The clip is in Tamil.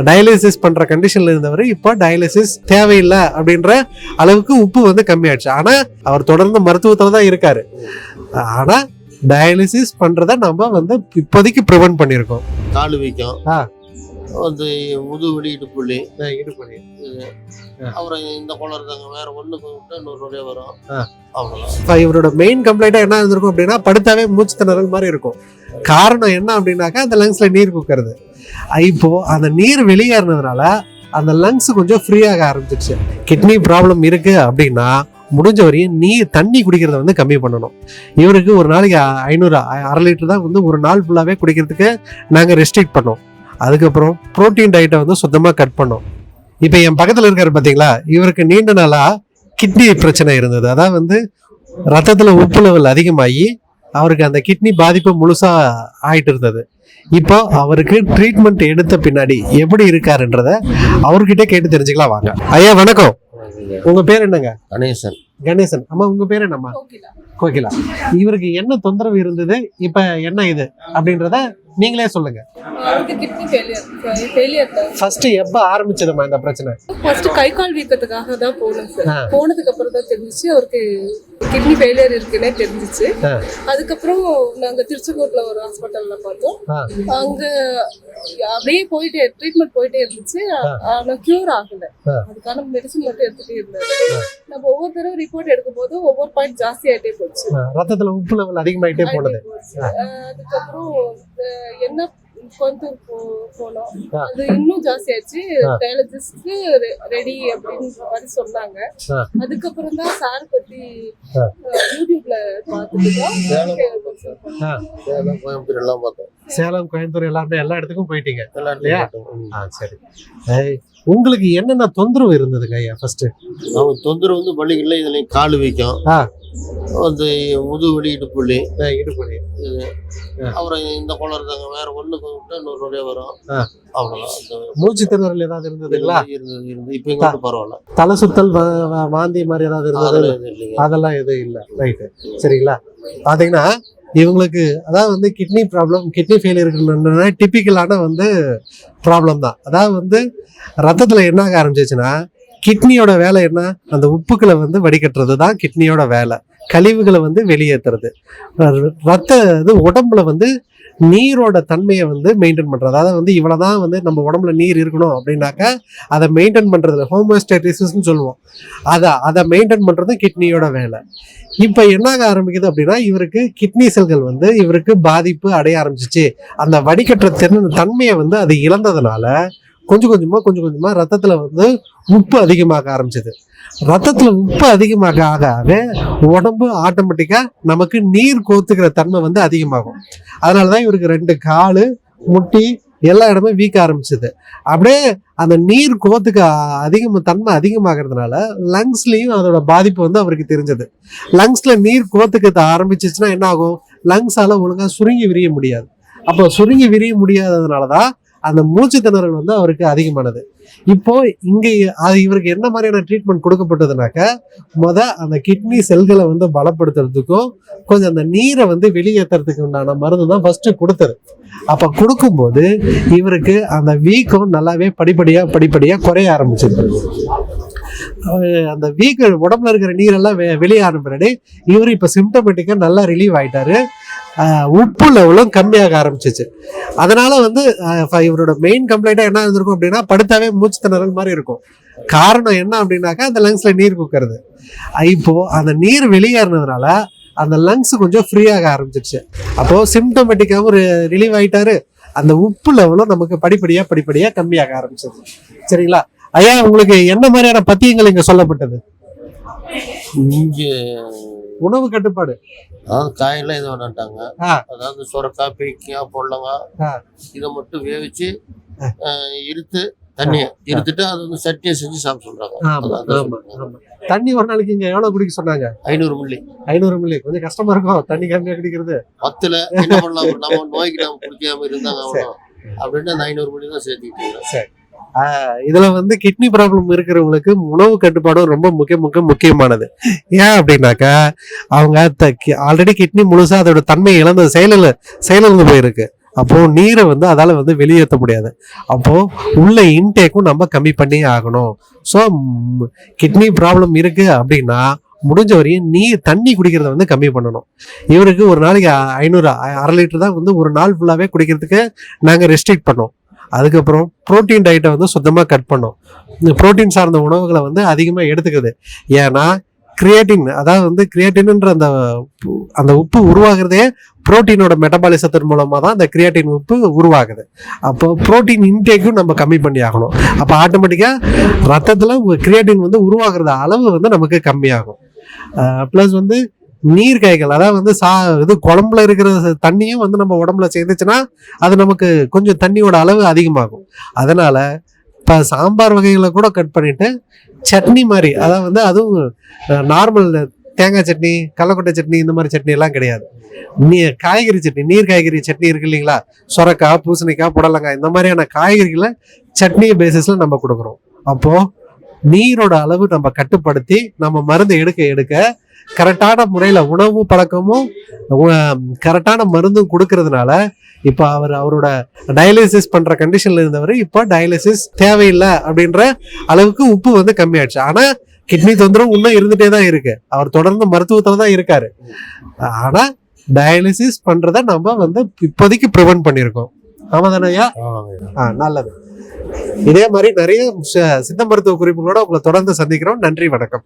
டயாலிசிஸ் பண்ற கண்டிஷன்ல இருந்தவர் இப்போ டயாலிசிஸ் தேவையில்லை அப்படின்ற அளவுக்கு உப்பு வந்து கம்மியாயிடுச்சு. ஆனா அவர் தொடர்ந்து மருத்துவத்துல தான் இருக்காரு. ஆனா டயாலிசிஸ் பண்றத நம்ம வந்து இப்போதைக்கு ப்ரிவென்ட் பண்ணியிருக்கோம். காலு வீக்கம், வந்து முதுகுவலி, இடுப்புள்ளி, அப்புறம் இந்த குளம் இருந்தாங்க, வேற ஒண்ணுக்கு விட்டு இன்னொரு வரும். அவ்வளவுதான். இவரோட மெயின் கம்ப்ளைண்டா என்ன இருந்திருக்கும் அப்படின்னா, படுத்தாவே மூச்சு திணறல் மாதிரி இருக்கும். காரணம் என்ன அப்படின்னாக்கா, அந்த லங்ஸ்ல நீர் குக்கிறது. இப்போ அந்த நீர் வெளியேறினதுனால அந்த லங்ஸ் கொஞ்சம் ஃப்ரீயாக ஆரம்பிச்சிருச்சு. கிட்னி ப்ராப்ளம் இருக்கு அப்படின்னா முடிஞ்ச வரையும் தண்ணி குடிக்கிறத வந்து கம்மி பண்ணணும். இவருக்கு ஒரு நாளைக்கு 500 1/2 லிட்டர் தான் வந்து ஒரு நாள் ஃபுல்லாவே குடிக்கிறதுக்கு நாங்கள் ரெஸ்ட்ரிக்ட் பண்ணோம். அதுக்கப்புறம் புரோட்டீன் டயட்டை வந்து சுத்தமாக கட் பண்ணோம். இப்போ என் பக்கத்தில் இருக்காரு பார்த்தீங்களா, இவருக்கு நீண்ட நாளாக கிட்னி பிரச்சனை இருந்தது. அதாவது வந்து ரத்தத்தில் உப்பு லெவல் அதிகமாகி அவருக்கு அந்த கிட்னி பாதிப்பு முழுசா ஆயிட்டு இருந்தது. இப்போ அவருக்கு ட்ரீட்மெண்ட் எடுத்த பின்னாடி எப்படி இருக்காருன்றத அவர்கிட்ட கேட்டு தெரிஞ்சுக்கலாம் வாங்க. ஐயா வணக்கம், உங்க பேர் என்னங்க? கணேசன். கணேசன். அம்மா உங்க பேர் என்னம்மா? கோகிலா. இவருக்கு என்ன தொந்தரவு இருந்தது, இப்ப என்ன இது அப்படின்றத நீங்களே சொல்லுங்க. கிட்னி ஃபெயிலியர் ஃபர்ஸ்ட் எப்ப ஆரம்பிச்சதுமா இந்த பிரச்சனை? ஃபர்ஸ்ட் கை கால் வீக்கத்துக்காக தான் போனோம் சார். போனதுக்கு அப்புறம் தான் தெரிஞ்சிச்சு அவருக்கு கிட்னி ஃபெயிலியர் இருக்குன்னே தெரிஞ்சிச்சு. அதுக்கப்புறம் நாங்க திருச்செங்கோட்ல ஒரு ஹாஸ்பிட்டல்ல பார்த்தோம். அங்க அப்படியே போயிட்டே ட்ரீட்மெண்ட் போயிட்டே இருந்துச்சு. ஆனா கியூர் ஆகல. அதுக்கான மெடிசன் மட்டும் எடுத்துட்டே இருந்தாரு. நம்ம ஒவ்வொரு தடவை ரிப்போர்ட் எடுக்கும் போது ஒவ்வொரு பாயிண்ட் ஜாஸ்தி ஆயிட்டே போச்சு. ரத்தத்துல உப்பு லெவல் அதிகமாயிட்டே போனது. அதுக்கப்புறம் என்ன கோயம்புத்தூர் போனோம். அது இன்னும் ஜாஸ்தி ஆச்சு. டயாலிசிஸ்க்கு ரெடி அப்படின்ற மாதிரி சொன்னாங்க. அதுக்கப்புறம் தான் சார் பத்தி யூடியூப்ல பார்த்துட்டோம். கோயம்புத்தூர் எல்லாம் பார்த்தோம். சேலம், கோயம்புத்தூர் எல்லா இடத்துக்கும் போயிட்டீங்க இல்லையா? சரி. உங்களுக்கு என்னென்ன தொந்தரவு இருந்ததுங்க ஐயா? ஃபர்ஸ்ட் அவங்க தொந்தரவு வந்து வலிக்கல, இதுல காலு வீக்கம், வந்து முதுகுவலி, இடுப்புள்ளி, அப்புறம் இந்த குளம் இருந்தாங்க, வேற ஒண்ணுக்கு விட்டு இன்னொரு வரும். அவ்வளவுதான். மூச்சு திணறல் ஏதாவது இருந்ததுங்களா? இருந்து இப்ப இங்க பரவாயில்ல. தலை சுத்தல், வாந்தி மாதிரி ஏதாவது இருந்தது? அதெல்லாம் எதுவும் இல்லை. ரைட்டு, சரிங்களா? பாத்தீங்கன்னா இவங்களுக்கு அதாவது வந்து கிட்னி ப்ராப்ளம், கிட்னி ஃபெயிலியர் டிப்பிக்கலான வந்து ப்ராப்ளம் தான். அதாவது வந்து ரத்தத்துல என்ன ஆக ஆரம்பிச்சிச்சுன்னா, கிட்னியோட வேலை என்ன? அந்த உப்புக்களை வந்து வடிகட்டுறது தான் கிட்னியோட வேலை. கழிவுகளை வந்து வெளியேற்றுறது. உடம்புல வந்து நீரோட தன்மையை வந்து மெயின்டைன் பண்றது. அதாவது வந்து இவ்வளவுதான் வந்து நம்ம உடம்புல நீர் இருக்கணும் அப்படின்னாக்கா அதை மெயின்டைன் பண்றதுல ஹோமோஸ்டாசிஸ்ன்னு சொல்லுவோம். அதை மெயின்டைன் பண்றது கிட்னியோட வேலை. இப்ப என்ன ஆரம்பிக்குது அப்படின்னா, இவருக்கு கிட்னி செல்கள் வந்து இவருக்கு பாதிப்பு அடைய ஆரம்பிச்சிச்சு. அந்த வடிகட்டுற தன்மையை வந்து அது இழந்ததுனால கொஞ்சம் கொஞ்சமா ரத்தத்துல வந்து உப்பு அதிகமாக ஆரம்பிச்சது. ரத்தத்துல உப்பு அதிகமாக ஆக உடம்பு ஆட்டோமேட்டிக்கா நமக்கு நீர் கோத்துக்கிற தன்மை வந்து அதிகமாகும். அதனாலதான் இவருக்கு 2 காலு, முட்டி எல்லா இடமும் வீக்க ஆரம்பிச்சது. அப்படியே அந்த நீர் கோத்துக்கு தன்மை அதிகமாகிறதுனால லங்ஸ்லயும் அதோட பாதிப்பு வந்து அவருக்கு தெரிஞ்சது. லங்ஸ்ல நீர் கோத்துக்க ஆரம்பிச்சிச்சுன்னா என்ன ஆகும்? லங்ஸால ஒழுங்கா சுருங்கி விரிய முடியாது. அப்போ சுருங்கி விரிய முடியாததுனாலதான் அந்த மூச்சு திணறல் வந்து அவருக்கு அதிகமானது. இப்போ இங்க இவருக்கு என்ன மாதிரியான ட்ரீட்மெண்ட் கொடுக்கப்பட்டதுனாக்க, அந்த கிட்னி செல்களை வந்து பலப்படுத்துறதுக்கும் கொஞ்சம் அந்த நீரை வந்து வெளியேற்றுறதுக்கு உண்டான மருந்து தான் ஃபர்ஸ்ட் கொடுத்தது. அப்ப கொடுக்கும்போது இவருக்கு அந்த வீக்கம் நல்லாவே படிப்படியா குறைய ஆரம்பிச்சது. அந்த உடம்புல இருக்கிற நீரெல்லாம் வெளியே ஆரம்பிச்சு இவர் இப்ப சிம்டமேட்டிக்கா நல்லா ரிலீவ் ஆயிட்டாரு. உப்பு லெவலும் கம்மியாக ஆரம்பிச்சிச்சு. அதனால வந்து இவரோட மெயின் கம்ப்ளைண்டா என்ன இருந்திருக்கும் அப்படின்னா, படுத்தாவே மூச்சு திணறல் மாதிரி இருக்கும். காரணம் என்ன அப்படின்னாக்கா, அந்த லங்ஸ்ல நீர் குக்கிறது. இப்போ அந்த நீர் வெளியேறினதுனால அந்த லங்ஸ் கொஞ்சம் ஃப்ரீயாக ஆரம்பிச்சிருச்சு. அப்போ சிம்டமேட்டிக்காவும் ரிலீவ் ஆயிட்டாரு. அந்த உப்பு லெவலும் நமக்கு படிப்படியா கம்மியாக ஆரம்பிச்சது. சரிங்களா ஐயா? உங்களுக்கு என்ன மாதிரியான பத்தியங்கள் இங்க சொல்லப்பட்டது? உணவு கட்டுப்பாடு, அதாவது காயெல்லாம் இது வேணாட்டாங்க. அதாவது சுரக்காய், பீக்கிக்காய், பொடலங்காய் இதை மட்டும் வேவிச்சு தண்ணியை இருத்துட்டு அது வந்து சட்னியை செஞ்சு சாப்பிட சொல்றாங்க. தண்ணி ஒரு நாளைக்கு இங்க எவ்வளவு குடிக்க சொன்னாங்க? 500 மில்லி. 500 மில்லி கொஞ்சம் கஷ்டமா இருக்கும் தண்ணி கம்மியா குடிக்கிறது. 10ல என்ன பண்ணலாம், நம்ம நோய்க்கு நம்ம குடிக்காம இருந்தாங்க அப்படின்னு அந்த 500 மில்லி தான் சேர்த்துக்கிட்டு. சரி. இதுல வந்து கிட்னி ப்ராப்ளம் இருக்கிறவங்களுக்கு உணவு கட்டுப்பாடும் ரொம்ப முக்கியமானது. ஏன் அப்படின்னாக்கா, அவங்க ஆல்ரெடி கிட்னி முழுசா அதோட தன்மை இழந்து செயலிழந்து போயிருக்கு. அப்போ நீரை வந்து அதால வந்து வெளியேற்ற முடியாது. அப்போ உள்ள இன்டேக்கும் நம்ம கம்மி பண்ணி ஆகணும். ஸோ கிட்னி ப்ராப்ளம் இருக்கு அப்படின்னா முடிஞ்ச வரையும் தண்ணி குடிக்கிறத வந்து கம்மி பண்ணணும். இவருக்கு ஒரு நாளைக்கு 500 1/2 லிட்டர் தான் வந்து ஒரு நாள் ஃபுல்லாவே குடிக்கிறதுக்கு நாங்கள் ரெஸ்ட்ரிக்ட் பண்ணோம். அதுக்கப்புறம் புரோட்டீன் டயட்டை வந்து சுத்தமாக கட் பண்ணோம். இந்த புரோட்டீன் சார்ந்த உணவுகளை வந்து அதிகமாக எடுத்துக்குது. ஏன்னா கிரியேட்டின், அதாவது வந்து கிரியேட்டின்ன்ற அந்த உப்பு உருவாகிறதே புரோட்டீனோட மெட்டபாலிசத்தின் மூலமாக தான் அந்த கிரியேட்டின் உப்பு உருவாகுது. அப்போ புரோட்டீன் இன்டேக்கும் நம்ம கம்மி பண்ணி ஆகணும். அப்போ ஆட்டோமேட்டிக்காக ரத்தத்தில் கிரியேட்டின் வந்து உருவாகிறது அளவு வந்து நமக்கு கம்மியாகும். ப்ளஸ் வந்து நீர்க்காய்கள், அதாவது வந்து இது குழம்புல இருக்கிற தண்ணியும் வந்து நம்ம உடம்புல சேர்ந்துச்சுன்னா அது நமக்கு கொஞ்சம் தண்ணியோட அளவு அதிகமாகும். அதனால இப்போ சாம்பார் வகைகளை கூட கட் பண்ணிட்டு சட்னி மாதிரி, அதாவது வந்து அதுவும் நார்மல் தேங்காய் சட்னி, கடலக்கொட்டை சட்னி, இந்த மாதிரி சட்னி எல்லாம் கிடையாது. காய்கறி சட்னி, நீர் காய்கறி சட்னி இருக்கு இல்லைங்களா, சொரக்காய், பூசணிக்காய், புடலங்காய், இந்த மாதிரியான காய்கறிகளை சட்னி பேசிஸ்ல நம்ம கொடுக்குறோம். அப்போ நீரோட அளவு நம்ம கட்டுப்படுத்தி நம்ம மருந்து எடுக்க கரெக்டான முறையில் உணவு பழக்கமும் கரெக்டான மருந்தும் கொடுக்கறதுனால இப்போ அவரோட டயாலிசிஸ் பண்ற கண்டிஷன்ல இருந்தவர் இப்போ டயாலிசிஸ் தேவையில்லை அப்படின்ற அளவுக்கு உப்பு வந்து கம்மியாயிடுச்சு. ஆனா கிட்னி தொந்தரவு இன்னும் இருந்துட்டே தான் இருக்கு. அவர் தொடர்ந்து மருத்துவத்துல தான் இருக்காரு. ஆனா டயாலிசிஸ் பண்றத நம்ம வந்து இப்போதைக்கு ப்ரிவென்ட் பண்ணியிருக்கோம். ஆமா தானே ஐயா? நல்லது. இதே மாதிரி நிறைய சித்த மருத்துவ குறிப்புகளோட உங்களை தொடர்ந்து சந்திக்கிறோம். நன்றி, வணக்கம்.